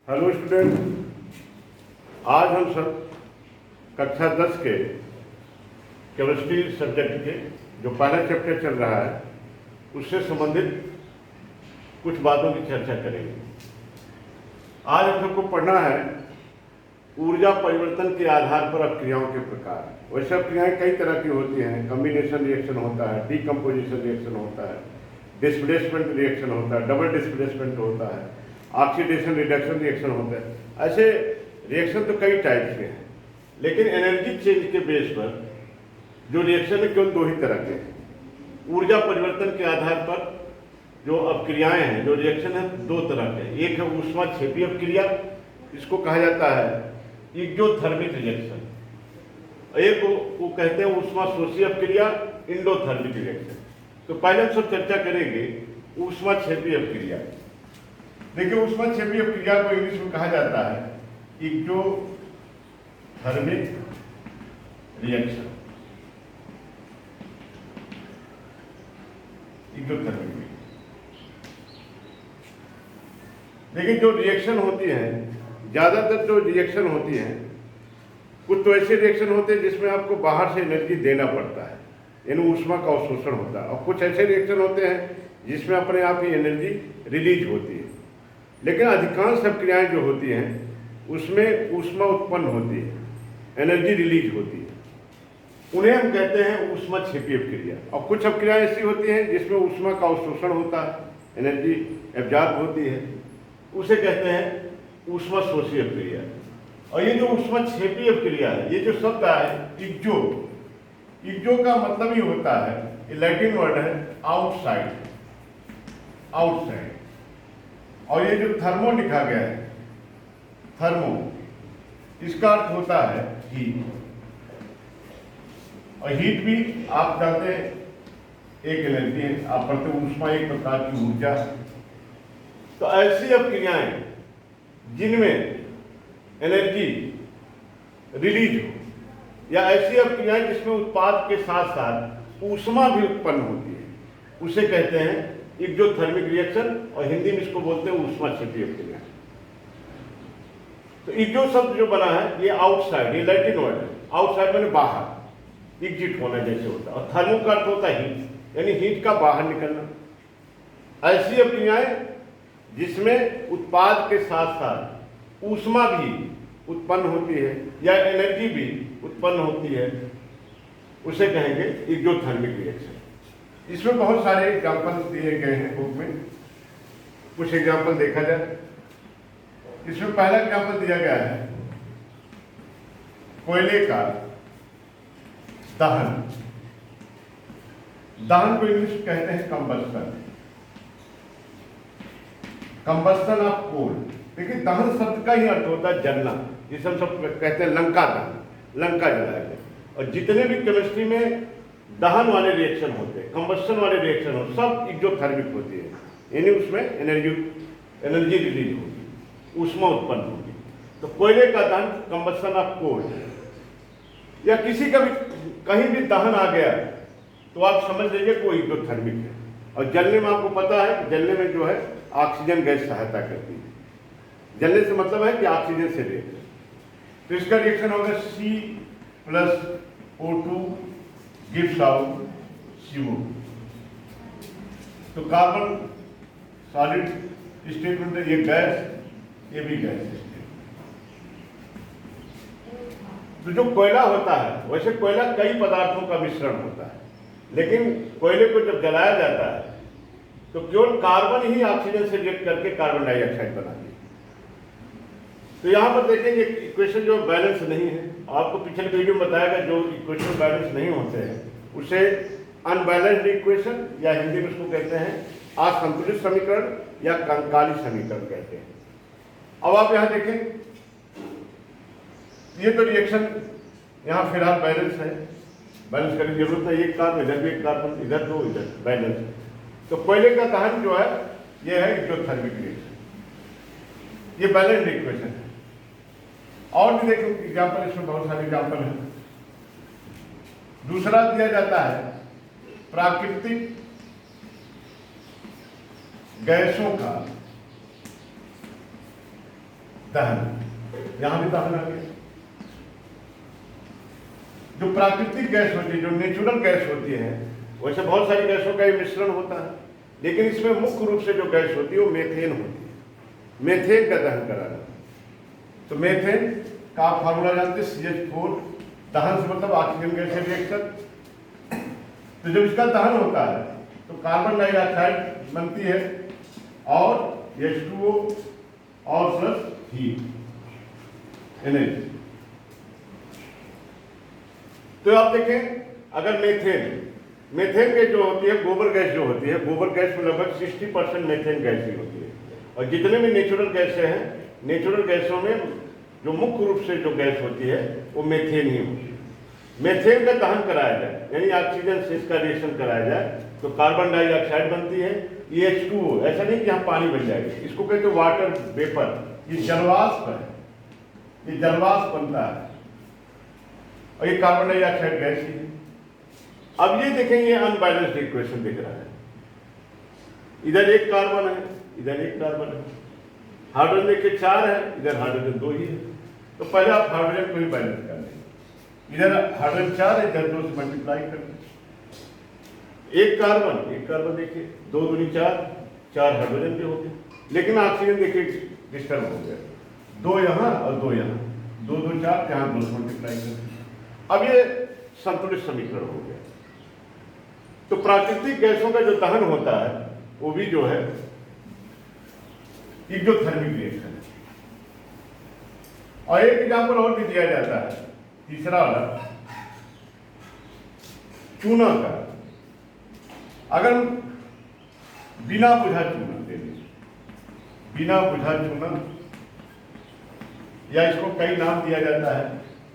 Hello student, आज हम सब कक्षा 10 के केमिस्ट्री सब्जेक्ट के जो पहला चैप्टर चल रहा है उससे संबंधित कुछ बातों की चर्चा करेंगे। आज हम सबको पढ़ना है ऊर्जा परिवर्तन के आधार पर अपक्रियाओं के प्रकार। वैसे अपक्रियाएं कई तरह की होती हैं। कम्बिनेशन रिएक्शन होता है, डीकम्पोजिशन रिएक्शन होता है, डिस्प्लेसमेंट रिएक्शन होता है, डबल डिस्प्लेसमेंट होता है, ऑक्सीडेशन रिडक्शन रिएक्शन होता है। ऐसे रिएक्शन तो कई टाइप के हैं, लेकिन एनर्जी चेंज के बेस पर जो रिएक्शन है केवल दो ही तरह के हैं। ऊर्जा परिवर्तन के आधार पर जो अपक्रियाएं हैं, जो रिएक्शन है, दो तरह के हैं। एक है ऊष्माक्षेपी अपक्रिया, इसको कहा जाता है एक्सोथर्मिक रिएक्शन। एक को कहते हैं ऊष्माशोषी अपक्रिया, इंडोथर्मिक रिएक्शन। तो पहले हम सब चर्चा करेंगे ऊष्माक्षेपी अपक्रिया। देखिए, ऊष्माक्षेपी अपक्रिया को इंग्लिश में कहा जाता है एक्सोथर्मिक रिएक्शन। एक्सोथर्मिक। लेकिन जो रिएक्शन होती है, ज्यादातर जो रिएक्शन होती हैं, कुछ तो ऐसे रिएक्शन होते हैं जिसमें आपको बाहर से एनर्जी देना पड़ता है, यानी ऊष्मा का अवशोषण होता है, और कुछ ऐसे रिएक्शन होते हैं जिसमें अपने आप ही एनर्जी रिलीज होती है। लेकिन अधिकांश अपक्रियाएं जो होती हैं उसमें ऊष्मा उत्पन्न होती है, एनर्जी रिलीज होती है। उन्हें हम कहते हैं ऊष्माक्षेपी अपक्रिया। और कुछ अपक्रियाएं ऐसी होती हैं जिसमें ऊष्मा का अवशोषण होता है, एनर्जी एब्जॉर्ब होती है, उसे कहते हैं ऊष्माशोषी अपक्रिया। और ये जो ऊष्माक्षेपी अपक्रिया है, ये जो शब्द है एक्सो, एक्सो का मतलब ही होता है, ये लैटिन वर्ड है आउटसाइड, आउटसाइड। और ये जो थर्मो लिखा गया है, थर्मो, इसका अर्थ होता है हीट। और हीट भी आप जानते हैं एक एनर्जी है, आप पढ़ते हैं ऊष्मा एक प्रकार की ऊर्जा। तो ऐसी अपक्रियाएं जिनमें एनर्जी रिलीज हो, या ऐसी अपक्रियाएं जिसमें उत्पाद के साथ साथ ऊष्मा भी उत्पन्न होती है, उसे कहते हैं एक्सोथर्मिक रिएक्शन, और हिंदी में इसको बोलते हैं ऊष्माक्षेपी अपक्रिया। तो एक्सो शब्द जो बना है ये आउटसाइड, ये लैटिन वर्ड है। आउटसाइड माने बाहर, एग्जिट होना जैसे होता है। और थर्मो का अर्थ होता है हीट, यानी हीट का बाहर निकलना। ऐसी अपक्रियाएं जिसमें उत्पाद के साथ साथ ऊष्मा भी उत्पन्न होती है या एनर्जी भी उत्पन्न होती है, उसे कहेंगे एक्सोथर्मिक रिएक्शन। इसमें बहुत सारे एग्जाम्पल दिए गए हैं बुक में। कुछ एग्जाम्पल देखा जाए। इसमें पहला एग्जाम्पल दिया गया है कोयले का दहन। दहन को इंग्लिश में कहते हैं कंबस्टन, कंबस्टन ऑफ कोल। देखिए, दहन शब्द का ही अर्थ होता है जलना, जिसे हम सब कहते हैं लंका दहन, लंका जलाया गया। और जितने भी केमिस्ट्री में दहन वाले रिएक्शन होते हैं, कंबस्टन वाले रिएक्शन होते, सब एक्सोथर्मिक होती है, यानी उसमें एनर्जी रिलीज होगी, ऊष्मा उत्पन्न होगी। तो कोयले का दहन, कंबस्टन ऑफ कोल, या किसी का भी कहीं भी दहन आ गया तो आप समझ लीजिए कोई एक्सोथर्मिक है। और जलने में आपको पता है, जलने में जो है ऑक्सीजन गैस सहायता करती है। जलने से मतलब है कि ऑक्सीजन से रिएक्शन। तो इसका रिएक्शन होगा C+O2 गिव्स आउट CO। तो कार्बन सॉलिड स्टेट में ये गैस, ये भी गैस है। तो जो कोयला होता है, वैसे कोयला कई पदार्थों का मिश्रण होता है, लेकिन कोयले को जब जलाया जाता है तो केवल कार्बन ही ऑक्सीजन से रिएक्ट करके कार्बन डाइऑक्साइड बनाती है। तो यहाँ पर देखेंगे इक्वेशन जो बैलेंस नहीं है, आपको पिछले वीडियो में बताया गया, जो इक्वेशन बैलेंस नहीं होते हैं उसे अनबैलेंस्ड इक्वेशन, या हिंदी में उसको कहते हैं असंतुलित समीकरण या कंकाली समीकरण कहते हैं। अब आप यहाँ देखें, ये तो रिएक्शन यहाँ फिलहाल बैलेंस है, बैलेंस करने की जरूरत है। एक कार्बन इधर भी, एक कार्बन इधर, दो इधर, बैलेंस। तो कोयले का दहन जो है ये है एक्सोथर्मिक रिएक्शन, ये बैलेंस्ड इक्वेशन है। और भी देखो एग्जाम्पल, इसमें बहुत सारे एग्जाम्पल हैं। दूसरा दिया जाता है प्राकृतिक गैसों का दहन, यहां भी दहन आ गया। जो प्राकृतिक गैस होती है, जो नेचुरल गैस होती है, वैसे बहुत सारी गैसों का ये मिश्रण होता है, लेकिन इसमें मुख्य रूप से जो गैस होती है वो मेथेन होती है। मेथेन का दहन कराना, तो मेथेन का आप फार्मूला जानते हैं, CH4, दहन से मतलब ऑक्सीजन गैस से रिएक्शन। तो जब इसका दहन होता है तो कार्बन डाइऑक्साइड बनती है और H2O और प्लस हीट, एनर्जी। तो आप देखें, अगर मेथेन के जो होती है, गोबर गैस जो होती है, गोबर गैस में लगभग 60% मेथेन गैस ही होती है। और जितने भी नेचुरल गैसें हैं, नेचुरल गैसों में जो मुख्य रूप से जो गैस होती है वो मेथेन ही होती है। मेथेन का दहन कराया जाए, यानी ऑक्सीजन से इसका रिएक्शन कराया जाए, तो कार्बन डाइऑक्साइड बनती है, ये H2O, ऐसा नहीं कि यहाँ पानी बन जाएगा, इसको कहते हैं वाटर वेपर, ये जलवाष्प है, ये जलवाष्प बनता है और ये कार्बन डाइऑक्साइड गैस ही है। अब ये देखेंगे, अनबैलेंस्ड इक्वेशन दिख रहा है, इधर एक कार्बन है, इधर एक कार्बन है, हाइड्रोजन देखिए 4 है, इधर हाइड्रोजन 2 ही है। तो पहले आप हाइड्रोजन को ही बैलेंस कर लें, इधर हाइड्रोजन 4 है, इधर 2 से मल्टीप्लाई कर लें। एक कार्बन देखिए, 2 दूनी 4 हाइड्रोजन के हो गए, लेकिन ऑक्सीजन देखिए डिस्टर्ब हो गया, 2 यहाँ और 2 यहाँ, 2 2 4, यहाँ 2 से मल्टीप्लाई कर लें। अब ये संतुलित समीकरण हो गया। तो प्राकृतिक गैसों का जो दहन होता है वो भी जो है एक्सोथर्मिक रिएक्शन है। और एक एग्जाम्पल और भी दिया जाता है, तीसरा वाला, चूना का। अगर बिना बुझा चूना दे दें, बिना बुझा चूना, या इसको कई नाम दिया जाता है,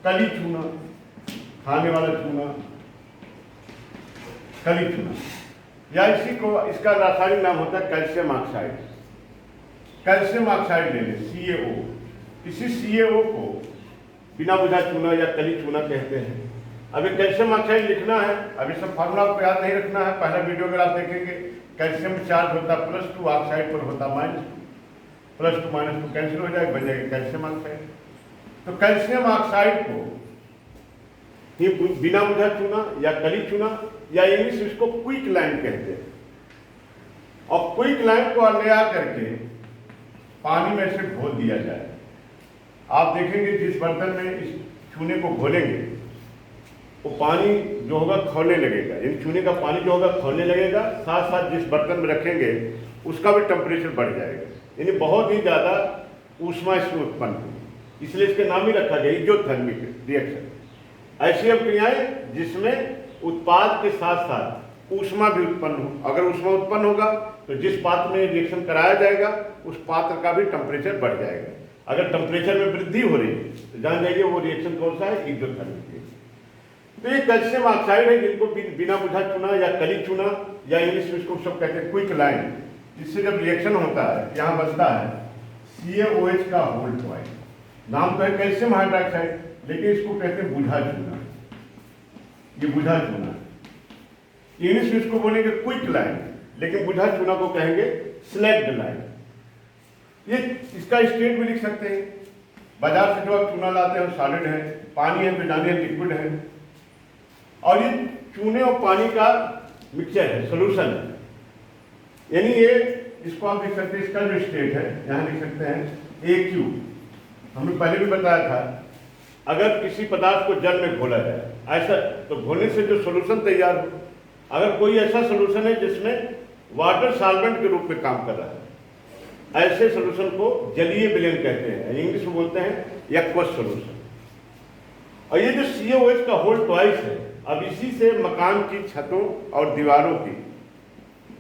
कली चूना, खाने वाला चूना, कली चूना, या इसी को, इसका रासायनिक नाम होता है कैल्शियम ऑक्साइड। कैल्शियम ऑक्साइड ले लें, CaO। इसी CaO को बिना बुझा चूना या कली चूना कहते हैं। अभी कैल्शियम ऑक्साइड लिखना है, अभी सब फार्मूला आपको याद नहीं रखना है। पहला वीडियो अगर आप देखेंगे, कैल्शियम चार्ज होता है +2, ऑक्साइड पर होता -2, +2 -2 कैंसिल हो जाएगा, बन जाएगा कैल्शियम ऑक्साइड। तो कैल्शियम ऑक्साइड को ही बिना बुझा चूना या कली चूना, या इंग्लिश इसको क्विक लाइम कहते हैं। और क्विक लाइम को ले आ करके पानी में से घोल दिया जाए। आप देखेंगे जिस बर्तन में इस चूने को घोलेंगे वो पानी जो होगा खौलने लगेगा, यानी चूने का पानी जो होगा खौलने लगेगा, साथ साथ जिस बर्तन में रखेंगे उसका भी टेम्परेचर बढ़ जाएगा, यानी बहुत ही ज़्यादा ऊष्मा इसमें उत्पन्न होगी। इसलिए इसके नाम ही रखा गया एक्सोथर्मिक रिएक्शन। ऐसी क्रियाएं जिसमें उत्पाद के साथ साथ ऊष्मा भी उत्पन्न हो। अगर ऊष्मा उत्पन्न होगा तो जिस पात्र में रिएक्शन कराया जाएगा उस पात्र का भी टेम्परेचर बढ़ जाएगा। अगर टेम्परेचर में वृद्धि हो रही है तो जान जाइए वो रिएक्शन कौन सा है, एक्सोथर्मिक। तो ये कैल्शियम ऑक्साइड है, जिनको बिना बुझा चूना या कली चूना, या इंग्लिश में इसको सब कहते हैं क्विक लाइम। इससे जब रिएक्शन होता है, यहाँ बनता है CaOH का होल ट्वाइस। नाम तो है कैल्शियम हाइड्रोक्साइड, लेकिन इसको कहते हैं बुझा चूना। ये बुझा चूना, इंग्लिश में इसको बोलेंगे क्विक लाइम, लेकिन बुझा चूना को कहेंगे स्लैग्ड लाइम। ये इसका स्टेट भी लिख सकते हैं। बाजार से जो आप चूना लाते हैं सॉलिड है, पानी है, बिनानी है, लिक्विड है, और ये चूने और पानी का मिक्सचर है, सोल्यूशन है। यानी ये इसको आप लिख सकते हैं, इसका जो स्टेट है यहाँ लिख सकते हैं AQ। हमने पहले भी बताया था, अगर किसी पदार्थ को जल में घोला जाए ऐसा, तो घोलने से जो सोल्यूशन तैयार हो, अगर कोई ऐसा सोल्यूशन है जिसमें वाटर सॉल्वेंट के रूप में काम कर रहा है, ऐसे सोल्यूशन को जलीय विलयन कहते हैं, इंग्लिश में बोलते हैं एक्वस सोल्यूशन। और ये जो CaOH का होल ट्वाइस है, अब इसी से मकान की छतों और दीवारों की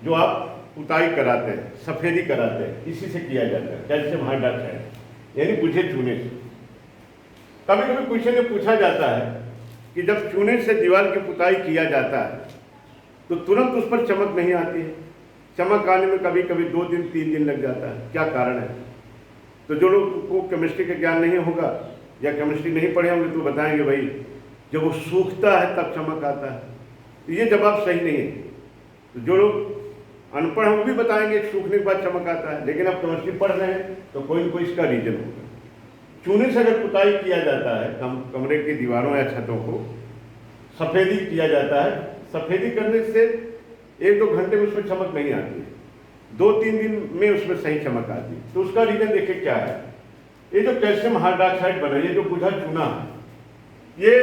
जो आप पुताई कराते हैं, सफेदी कराते हैं, इसी से किया जाता है, कैल्शियम हाइड्रोक्साइड, यानी बुझे चूने से। कभी कभी क्वेश्चन ये पूछा जाता है कि जब चूने से दीवार की पुताई किया जाता है तो तुरंत उस पर चमक नहीं आती है, चमक आने में कभी कभी 2 दिन 3 दिन लग जाता है, क्या कारण है? तो जो लोग को केमिस्ट्री का ज्ञान नहीं होगा या केमिस्ट्री नहीं पढ़े होंगे तो बताएंगे भाई जब वो सूखता है तब चमक आता है। तो ये जवाब सही नहीं है। तो जो लोग अनपढ़ हैं वो भी बताएंगे सूखने के बाद चमक आता है, लेकिन आप केमिस्ट्री पढ़ रहे हैं तो कोई न कोई इसका रीजन होगा। चूने से अगर पुताई किया जाता है कमरे की दीवारों या छतों को, सफ़ेदी किया जाता है, सफ़ेदी करने से 1-2 घंटे में उसमें चमक नहीं आती है, 2-3 दिन में उसमें सही चमक आती है। तो उसका रीज़न देखिए क्या है। ये जो कैल्शियम हाइड्रॉक्साइड बना, ये जो बुझा चूना है, ये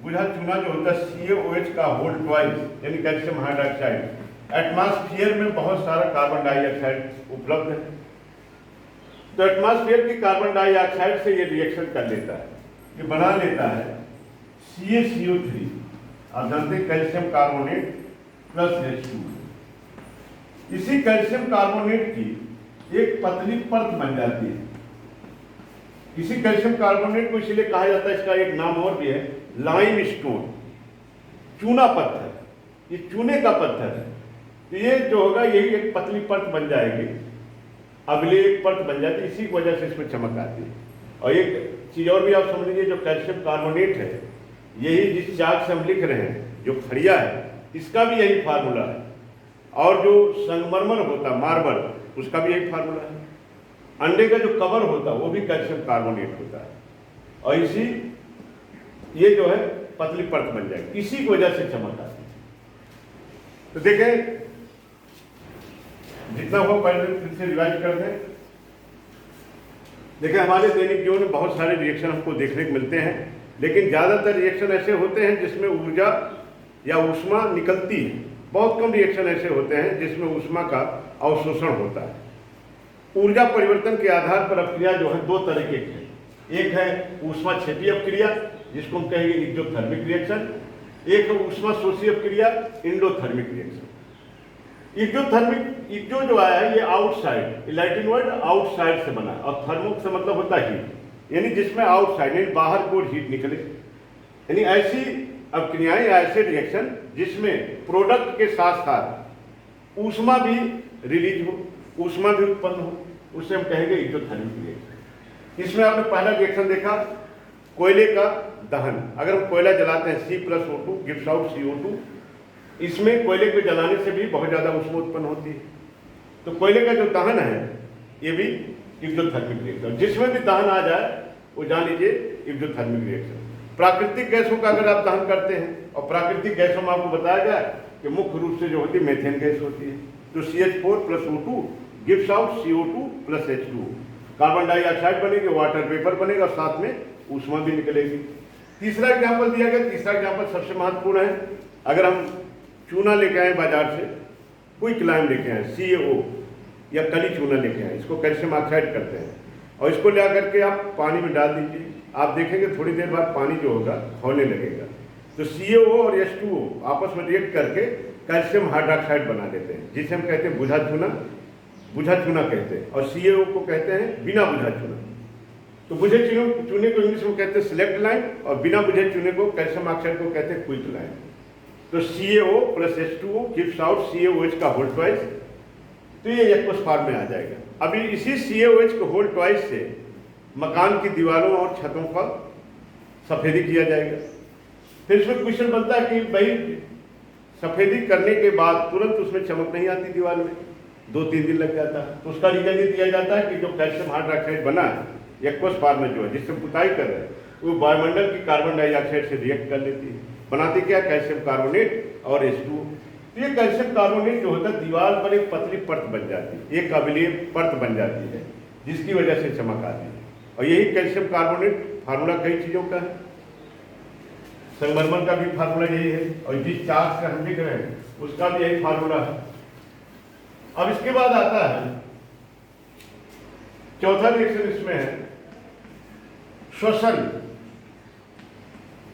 बुझा चूना जो होता है CaOH का होल ट्वाइस यानी कैल्शियम हाइड्रॉक्साइड, एटमॉस्फेयर में बहुत सारा कार्बन डाइऑक्साइड उपलब्ध है। तो एटमॉस्फेयर की कार्बन डाइऑक्साइड से ये रिएक्शन कर लेता है, ये बना लेता है CaCO3। आप जानते हैं कैल्शियम कार्बोनेट प्लस H2। इसी कैल्शियम कार्बोनेट की एक पतली परत बन जाती है। इसी कैल्शियम कार्बोनेट को इसलिए कहा जाता है, इसका एक नाम और भी है, लाइम स्टोन, चूना पत्थर। ये चूने का पत्थर है। तो ये जो होगा यही एक पतली परत बन जाएगी, अगली एक परत बन जाती है, इसी वजह से इसमें चमक आती है। और एक चीज और भी आप समझ लीजिए, जो कैल्शियम कार्बोनेट है, यही जिस चाक से हम लिख रहे हैं, जो खड़िया है, इसका भी यही फार्मूला है। और जो संगमरमर होता है, मार्बल, उसका भी यही फार्मूला है। अंडे का जो कवर होता है वो भी कैल्शियम कार्बोनेट होता है। और इसी ये जो है पतली परत बन जाएगी, इसी की वजह से चमक आती है। तो देखें, जितना हो पहले फिर से रिवाइज कर दें। देखिए, हमारे दैनिक जीवन में बहुत सारे रिएक्शन हमको देखने को मिलते हैं, लेकिन ज़्यादातर रिएक्शन ऐसे होते हैं जिसमें ऊर्जा या ऊष्मा निकलती है। बहुत कम रिएक्शन ऐसे होते हैं जिसमें ऊष्मा का अवशोषण होता है। ऊर्जा परिवर्तन के आधार पर अपक्रिया जो है 2 तरीके की है। एक है ऊष्मा क्षेपीय अपक्रिया, जिसको हम कहेंगे एक्सोथर्मिक रिएक्शन। एक है ऊष्मा शोषी अपक्रिया, एंडोथर्मिक रिएक्शन। एक्सो जो आया है, ये आउटसाइड, लैटिन वर्ड आउटसाइड से बना है, और थर्मो से मतलब होता है हीट, यानी जिसमें आउटसाइड यानी बाहर को हीट निकले। यानी ऐसी अपक्रियाएं या ऐसे रिएक्शन जिसमें प्रोडक्ट के साथ साथ ऊष्मा भी रिलीज हो, ऊष्मा भी उत्पन्न हो, उसे हम कहेंगे एक्सोथर्मिक रिएक्शन। इसमें आपने पहला रिएक्शन देखा, कोयले का दहन। अगर हम कोयला जलाते हैं, C+O2 गिव्स आउट CO2। इसमें कोयले को जलाने से भी बहुत ज़्यादा ऊष्मा उत्पन्न होती है। तो कोयले का जो दहन है, ये भी एक्सोथर्मिक रिएक्शन। जिसमें भी दहन आ जाए वो जान लीजिए एक्सोथर्मिक रिएक्शन। प्राकृतिक गैसों का अगर आप दहन करते हैं, और प्राकृतिक गैसों में आपको बताया गया कि मुख्य रूप से जो होती है मेथेन गैस होती है। तो CH4+O2 gives out CO2+H2। Carbon dioxide बनेगी, वाटर वेपर बनेगा, और साथ में ऊष्मा भी निकलेगी। तीसरा एग्जाम्पल दिया गया, तीसरा एग्जाम्पल सबसे महत्वपूर्ण है। अगर हम चूना लेके आए बाजार से, क्विक लाइम लेके आए, CaO या कली चूना लेके आए, इसको कैल्शियम ऑक्साइड करते हैं, और इसको ले करके आप पानी में डाल दीजिए। आप देखेंगे थोड़ी देर बाद पानी जो होगा खौलने लगेगा। तो CaO और H2O आपस में रिएक्ट करके कैल्शियम हाइड्रॉक्साइड बना देते हैं, जिसे हम कहते हैं बुझा चूना कहते हैं। और CaO को कहते हैं बिना बुझा चूना। तो बुझे चूने को इंग्लिश में कहते हैं सिलेक्ट लाइम, और बिना बुझे चूने को कैल्शियम ऑक्साइड को कहते हैं क्विक लाइम। तो CaO+H2O गिव्स आउट CaOH का होल ट्वाइस। तो ये एक्वस फॉर्म में आ जाएगा। अभी इसी CaOH के होल ट्वाइस से मकान की दीवारों और छतों पर सफेदी किया जाएगा। फिर इसमें क्वेश्चन बनता है कि भाई सफेदी करने के बाद तुरंत उसमें चमक नहीं आती दीवार में, 2-3 दिन लग जाता है। तो उसका रीजन ये दिया जाता है कि जो कैल्शियम हाइड्रॉक्साइड बना है एक्वस फॉर्म में जो है, जिससे पुताई कर रहे हैं, वो वायुमंडल की कार्बन डाइऑक्साइड से रिएक्ट कर लेती है, बनाती क्या, कैल्शियम कार्बोनेट और H2O। तो ये कैल्शियम कार्बोनेट जो होता है दीवार पर एक पतली परत बन जाती है, एक अम्लीय परत बन जाती है, जिसकी वजह से चमक आती है। और यही कैल्शियम कार्बोनेट फार्मूला कई चीज़ों का है। संगमरमर का भी फार्मूला यही है, और जिस चार्ज से हम लिख रहे हैं उसका भी यही फार्मूला है। अब इसके बाद आता है चौथा रिएक्शन, इसमें है श्वसन।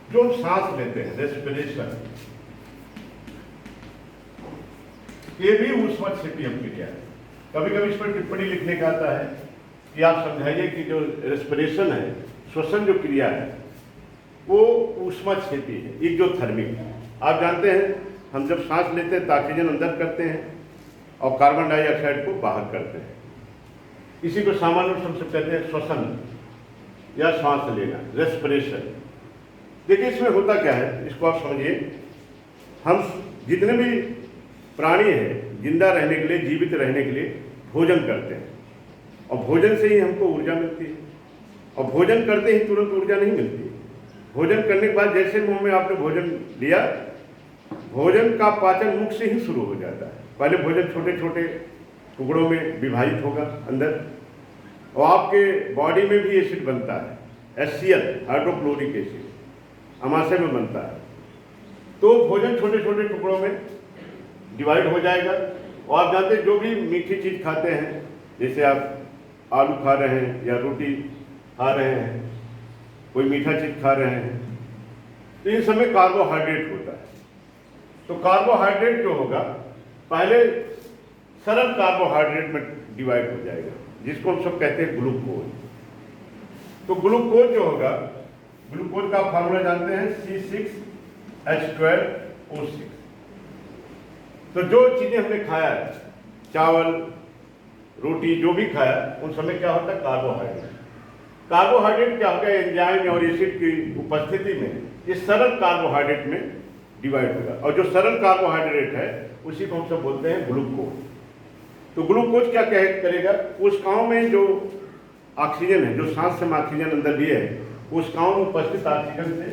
जो हम सांस लेते हैं, रेस्पिरेशन, ये भी ऊष्माक्षेपी अपक्रिया है। कभी कभी इस पर टिप्पणी लिखने का आता है कि आप समझाइए कि जो रेस्पिरेशन है, श्वसन जो क्रिया है, वो ऊष्माक्षेपी है, एक्सोथर्मिक। आप जानते हैं हम जब सांस लेते हैं तो ऑक्सीजन अंदर करते हैं और कार्बन डाइऑक्साइड को बाहर करते हैं। इसी को सामान्य रूप से कहते हैं श्वसन या सांस लेना, रेस्पिरेशन। देखिए इसमें होता क्या है, इसको आप समझिए। हम जितने भी प्राणी हैं, जिंदा रहने के लिए, जीवित रहने के लिए भोजन करते हैं, और भोजन से ही हमको ऊर्जा मिलती है। और भोजन करते ही तुरंत ऊर्जा नहीं मिलती। भोजन करने के बाद जैसे मुंह में आपने भोजन लिया, भोजन का पाचन मुख से ही शुरू हो जाता है। पहले भोजन छोटे छोटे टुकड़ों में विभाजित होगा अंदर, और आपके बॉडी में भी एसिड बनता है, HCl हाइड्रोक्लोरिक एसिड अमाशय में बनता है। तो भोजन छोटे छोटे टुकड़ों में डिवाइड हो जाएगा। और आप जानते हैं जो भी मीठी चीज़ खाते हैं, जैसे आप आलू खा रहे हैं या रोटी खा रहे हैं, कोई मीठा चीज़ खा रहे हैं, तो इन समय कार्बोहाइड्रेट होता है। तो कार्बोहाइड्रेट जो होगा पहले सरल कार्बोहाइड्रेट में डिवाइड हो जाएगा, जिसको हम सब कहते हैं ग्लूकोज। तो ग्लूकोज जो होगा, ग्लूकोज का फार्मूला जानते हैं C6H12O6। तो जो चीजें हमने खाया है, चावल रोटी जो भी खाया, उन समय क्या होता है कार्बोहाइड्रेट। कार्बोहाइड्रेट क्या होगा, एंजाइम और एसिड की उपस्थिति में इस सरल कार्बोहाइड्रेट में डिवाइड होगा। और जो सरल कार्बोहाइड्रेट है उसी को हम सब बोलते हैं ग्लूकोज। तो ग्लूकोज क्या करेगा, कोशिकाओं में जो ऑक्सीजन है, जो सांस से हम ऑक्सीजन अंदर लिए है, कोशिकाओं में उपस्थित ऑक्सीजन से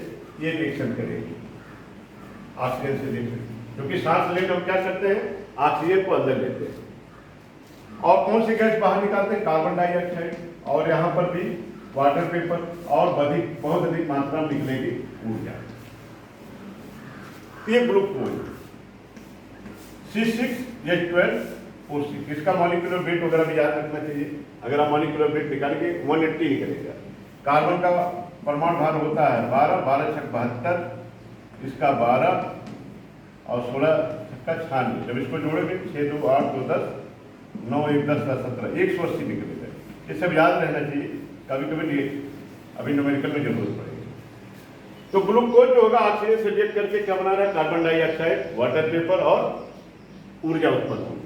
ये रिएक्शन करेगी, ऑक्सीजन से रिएक्शन। क्योंकि सांस लेने हम क्या करते हैं, ऑक्सीजन को अंदर लेते हैं, और कौन सी गैस बाहर निकालते हैं, कार्बन डाइऑक्साइड। और यहाँ पर भी वाटर पेपर, और बहुत अधिक मात्रा में निकलेगी ऊर्जा। ये ग्लूकोज C6H12O6, इसका मॉलिक्यूलर वेट वगैरह भी याद रखना चाहिए। अगर आप मॉलिक्यूलर वेट निकालेंगे 180 निकलेगा। कार्बन का परमाणु भार होता है 12, 12 छक 72, इसका 12 और 16 छक्का 96। जब इसको जोड़ेंगे 6 2 8 2 10 9 1 10 17, 180 निकलेगा। ये सब याद रहना चाहिए, कभी कभी अभी न्यूमेरिकल में जरूरत पड़ेगी। तो ग्लूकोज जो होगा ऑक्सीजन से रिएक्ट करके क्या बना रहा है, कार्बन डाइऑक्साइड, वाटर पेपर और ऊर्जा उत्पन्न होगी।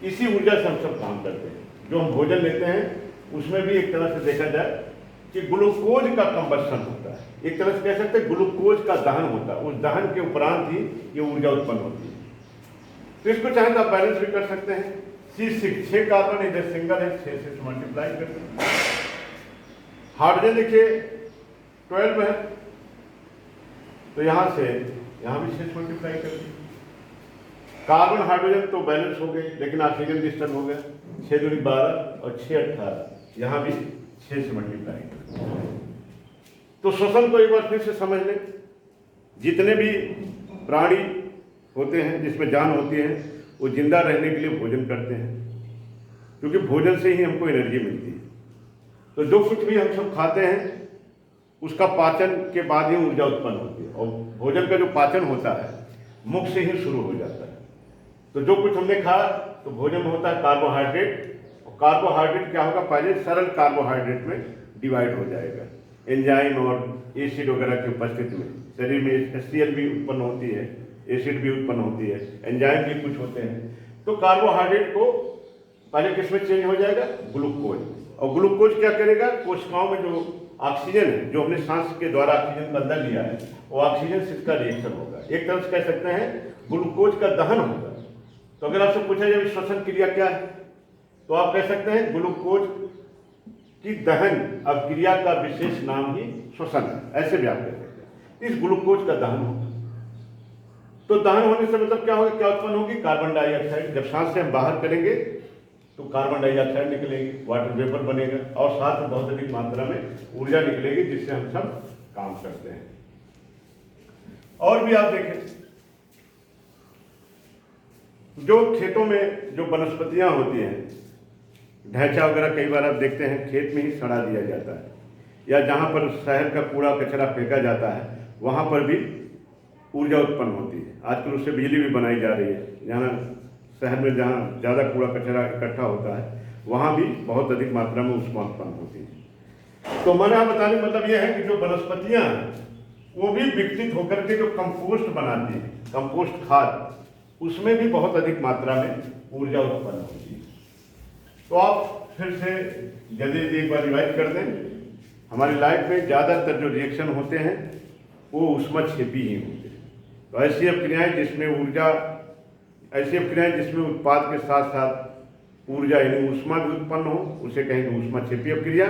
इसी ऊर्जा से हम सब काम करते हैं। जो हम भोजन लेते हैं उसमें भी एक तरह से देखा जाए कि ग्लूकोज का कंबस्शन होता है, एक तरह से कह सकते हैं ग्लूकोज का दहन होता है। उस दहन के उपरांत ही ये ऊर्जा उत्पन्न होती है। तो इसको चाहे तो आप बैलेंस भी कर सकते हैं। C6 6 कार्बन इधर सिंगल है, 6 से मल्टीप्लाई कर सकते हैं। हाइड्रोजन देखिए 12 है, तो यहां से यहां भी 6 मल्टीप्लाई कर दिए। कार्बन हाइड्रोजन तो बैलेंस हो गए, लेकिन ऑक्सीजन डिस्टर्ब हो गया, 6 दूनी 12 और 6 18, यहां भी 6 से मल्टीप्लाई कर। तो श्वसन को एक बार फिर से समझ लें। जितने भी प्राणी होते हैं जिसमें जान होती है, वो जिंदा रहने के लिए भोजन करते हैं, क्योंकि भोजन से ही हमको एनर्जी मिलती है। तो जो कुछ भी हम सब खाते हैं उसका पाचन के बाद ही ऊर्जा उत्पन्न होती है, और भोजन का जो पाचन होता है मुख से ही शुरू हो जाता है। तो जो कुछ हमने खाया तो भोजन में होता है कार्बोहाइड्रेट, और कार्बोहाइड्रेट क्या होगा, पहले सरल कार्बोहाइड्रेट में डिवाइड हो जाएगा। एंजाइम और एसिड वगैरह की उपस्थिति में शरीर में HCl भी उत्पन्न होती है, एसिड भी उत्पन्न होती है, एंजाइम भी कुछ होते हैं। तो कार्बोहाइड्रेट को पहले किस में चेंज हो जाएगा, ग्लूकोज। और ग्लूकोज क्या करेगा, कोशिकाओं में जो ऑक्सीजन है, जो हमने सांस के द्वारा ऑक्सीजन का अंदर लिया है, वो ऑक्सीजन से इसका रिएक्शन होगा। एक तरह से कह सकते हैं ग्लूकोज का दहन होगा। तो अगर आपसे पूछा जाए श्वसन क्रिया क्या है, तो आप कह सकते हैं ग्लूकोज की दहन अभिक्रिया का विशेष नाम ही श्वसन है, ऐसे भी आप कह सकते हैं। इस ग्लूकोज का दहन होगा। तो दहन होने से मतलब क्या होगा, क्या उत्पन्न होगी, कार्बन डाइऑक्साइड। जब सांस से हम बाहर करेंगे तो कार्बन डाइऑक्साइड निकलेगी, वाटर वेपर बनेगा, और साथ में बहुत अधिक मात्रा में ऊर्जा निकलेगी, जिससे हम सब काम करते हैं। और भी आप देखें, जो खेतों में जो वनस्पतियां होती हैं, ढैंचा वगैरह, कई बार आप देखते हैं खेत में ही सड़ा दिया जाता है, या जहां पर शहर का कूड़ा कचरा फेंका जाता है वहां पर भी ऊर्जा उत्पन्न होती है। आजकल उससे बिजली भी बनाई जा रही है। जहाँ शहर में जहाँ ज़्यादा कूड़ा कचरा इकट्ठा होता है वहाँ भी बहुत अधिक मात्रा में ऊष्मा उत्पन्न होती है। तो मैंने यहाँ बताने का मतलब यह है कि जो वनस्पतियाँ हैं वो भी विकसित होकर के जो कंपोस्ट बनाती हैं, कंपोस्ट खाद, उसमें भी बहुत अधिक मात्रा में ऊर्जा उत्पन्न होती है। तो आप फिर से जल्दी एक बार रिवाइज कर दें। हमारी लाइफ में ज़्यादातर जो रिएक्शन होते हैं वो ऊष्माक्षेपी ही होते हैं। तो ऐसी अभिक्रियाएँ जिसमें ऊर्जा, ऐसी अभिक्रियाएँ जिसमें उत्पाद के साथ साथ ऊर्जा यानी ऊष्मा भी उत्पन्न हो, उसे कहेंगे ऊष्माक्षेपी अभिक्रिया।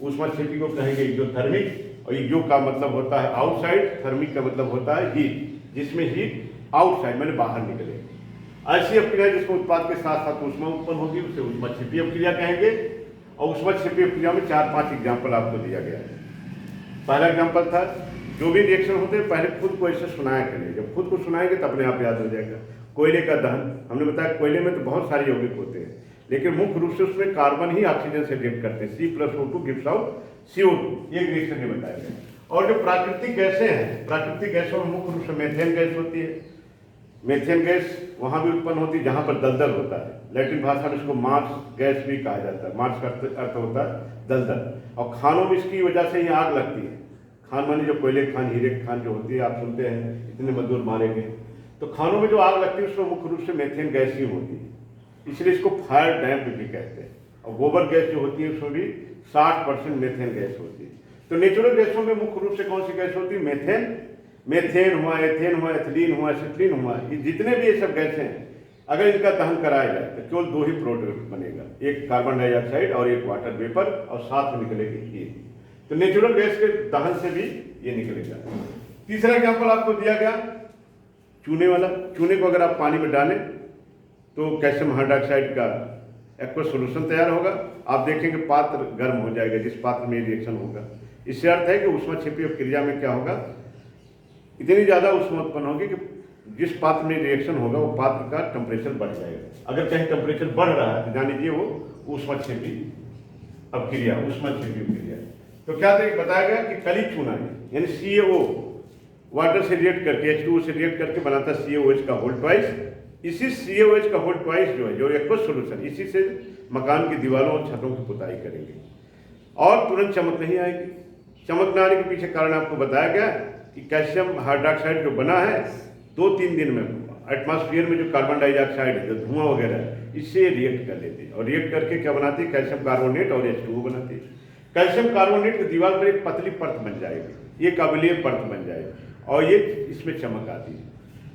ऊष्मक्षेपी को कहेंगे एक्सोथर्मिक, और एक्सो का मतलब होता है आउटसाइड, थर्मिक का मतलब होता है हीट, जिसमें हीट आउटसाइड मैंने बाहर निकले। ऐसी अपक्रिया जिसमें उत्पाद के साथ साथ ऊष्मा उत्पन्न होगी उसे ऊष्मक्षेपी अपक्रिया कहेंगे। और ऊष्मक्षेपी अपक्रिया में 4-5 एग्जाम्पल आपको दिया गया है। पहला एग्जाम्पल था, जो भी रिएक्शन होते हैं पहले खुद को ऐसे सुनाया करें, जब खुद को सुनाएंगे तो अपने आप याद हो जाएगा। कोयले का दहन, हमने बताया कोयले में तो बहुत सारे यौगिक होते हैं, लेकिन मुख्य रूप से उसमें कार्बन ही ऑक्सीजन से रिएक्ट करते हैं। C+O2 गिव्स आउट CO2, ये रिएक्शन ये बताया गया। और जो प्राकृतिक गैसें हैं, प्राकृतिक गैसों में मुख्य रूप से मेथेन गैस होती है। मेथेन गैस वहाँ भी उत्पन्न होती है जहाँ पर दलदल होता है। लैटिन भाषा में इसको मार्स गैस भी कहा जाता है। मार्स का अर्थ होता है दलदल। और खानों में इसकी वजह से ही आग लगती है। खान मानी जो कोयले खान, हीरे की खान जो होती है, आप सुनते हैं इतने मजदूर मारे गए, तो खानों में जो आग लगती है उसमें मुख्य रूप से मेथेन गैस ही होती है, इसलिए इसको फायर डैम्प भी कहते हैं। और गोबर गैस जो होती है उसमें भी 60% मेथेन गैस होती है। तो नेचुरल गैसों में मुख्य रूप से कौन सी गैस होती है? मेथेन हुआ, एथेन हुआ, एथिलीन हुआ, एसिटिलीन हुआ, ये जितने भी ये सब गैसें हैं, अगर इनका दहन कराया जाए तो केवल 2 ही प्रोडक्ट बनेगा, एक कार्बन डाइऑक्साइड और एक वाटर वेपर, और साथ में निकलेगी हीट। तो नेचुरल गैस के दहन से भी ये निकलेगा। तीसरा एग्जाम्पल आपको दिया गया चूने वाला। चूने को अगर आप पानी में डालें तो कैल्शियम हाइड्रोक्साइड का एक्वस सोल्यूशन तैयार होगा। आप देखेंगे पात्र गर्म हो जाएगा जिस पात्र में रिएक्शन होगा। इससे अर्थ है कि ऊष्मक्षेपी अपक्रिया में क्या होगा, इतनी ज़्यादा ऊष्मा उत्पन्न होगी कि जिस पात्र में रिएक्शन होगा वो पात्र का टेम्परेचर बढ़ जाएगा। अगर कहीं टेम्परेचर बढ़ रहा है तो जान लीजिए वो ऊष्मक्षेपी अपक्रिया, ऊष्मक्षेपी अपक्रिया। तो क्या बताया गया कि कली चूना है, यानी CaO वाटर से रिएक्ट करके, H2O से रिएक्ट करके बनाता है CaOH का होल ट्वाइस। इसी CaOH का होल ट्वाइस जो है, जो एक्वस सोल्यूशन, इसी से मकान की दीवारों और छतों की पुताई करेंगे और तुरंत चमक नहीं आएगी। चमक न आने के पीछे कारण आपको बताया गया कि कैल्शियम हाइड्रोक्साइड जो बना है 2-3 दिन में एटमॉस्फेयर में जो कार्बन डाइऑक्साइड है, जो धुआं वगैरह है, इससे रिएक्ट कर लेती है और रिएक्ट करके क्या बनाती है? कैल्शियम कार्बोनेट और H2O बनाती है। कैल्शियम कार्बोनेट की दीवार पर एक पतली परत बन जाएगी, ये काबिलिय परत बन जाएगी और ये इसमें चमक आती है।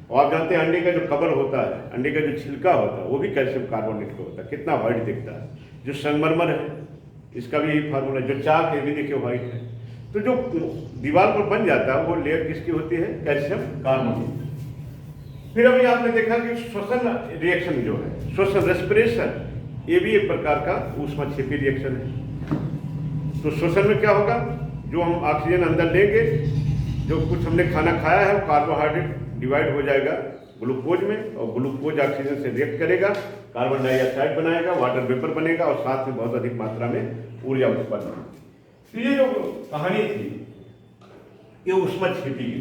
और आप जानते हैं अंडे का जो कवर होता है, अंडे का जो छिलका होता है, वो भी कैल्शियम कार्बोनेट का होता है। कितना वाइट दिखता है। जो संगमरमर है इसका भी यही फार्मूला है, जो चाक है भी देखिए वाइट है। तो जो दीवार पर बन जाता है वो लेयर किसकी होती है? Calcium carbonate. फिर अभी आपने देखा कि श्वसन रिएक्शन जो है, श्वसन रेस्पिरेशन, ये भी एक प्रकार का ऊष्मक्षेपी रिएक्शन है। तो श्वसन में क्या होगा? जो हम ऑक्सीजन अंदर लेंगे, जो कुछ हमने खाना खाया है वो कार्बोहाइड्रेट डिवाइड हो जाएगा ग्लूकोज में, और ग्लूकोज ऑक्सीजन से रिएक्ट करेगा, कार्बन डाइऑक्साइड बनाएगा, वाटर वेपर बनेगा और साथ में बहुत अधिक मात्रा में ऊर्जा उत्पन्न होगी। तो ये जो कहानी थी ये ऊष्मक्षेपी की।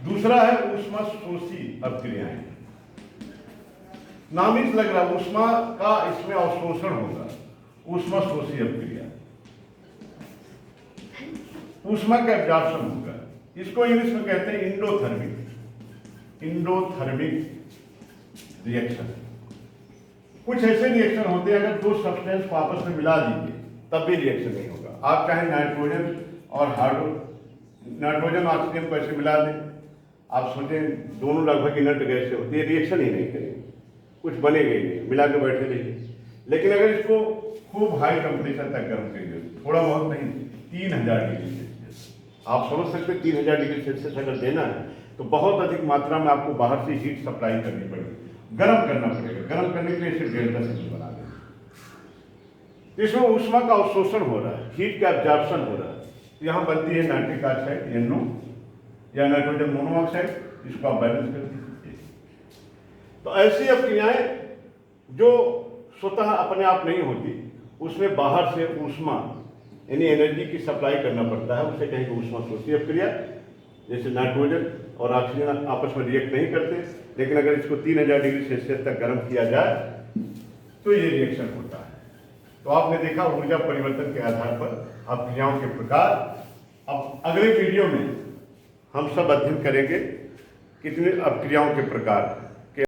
दूसरा है ऊष्माशोषी अपक्रियाएं। नाम ही लग रहा है ऊष्मा का इसमें अवशोषण होगा, ऊष्माशोषी अपक्रिया। ऊष्मा का एब्जॉर्प्शन होगा, इसको इंग्लिश में कहते हैं इंडोथर्मिक रिएक्शन। कुछ ऐसे रिएक्शन होते हैं अगर 2 सब्सटेंस को आपस में मिला दीजिए तब भी रिएक्शन नहीं होगा। आप चाहे नाइट्रोजन और नाइट्रोजन ऑक्सीजन को ऐसे मिला दें, आप सोचें दोनों लगभग इनर्ट गैस से होती है, रिएक्शन ही नहीं करेंगे, कुछ बनेगा ही नहीं, मिला के बैठे रहिए। लेकिन अगर इसको खूब हाई टेम्परेचर तक गर्म करिए, थोड़ा बहुत नहीं, 3000 डिग्री सेल्सियस, आप समझ सकते हैं 3000 डिग्री सेल्सियस अगर देना है तो बहुत अधिक मात्रा में आपको बाहर से हीट सप्लाई करनी पड़ेगी, गर्म करना पड़ेगा। गर्म करने के लिए इसे डेल्टा सिस्टम बना दें। इसमें ऊष्मा का अवशोषण हो रहा है, हीट का एब्जॉर्प्शन हो रहा है। यहाँ बनती है नाइट्रिक ऑक्साइड NO या नाइट्रोजन मोनोऑक्साइड, इसको आप बैलेंस कर दीजिए। तो ऐसी अपक्रियाएं जो स्वतः अपने आप नहीं होती, उसमें बाहर से ऊष्मा यानी एनर्जी की सप्लाई करना पड़ता है, उसे कहेंगे ऊष्माशोषी अपक्रिया। जैसे नाइट्रोजन और ऑक्सीजन आपस में रिएक्ट नहीं करते, लेकिन अगर इसको 3000 डिग्री सेल्सियस तक गर्म किया जाए तो ये रिएक्शन होता है। तो आपने देखा ऊर्जा परिवर्तन के आधार पर अपक्रियाओं के प्रकार। अब अगले वीडियो में हम सब अध्ययन करेंगे कितने अपक्रियाओं के प्रकार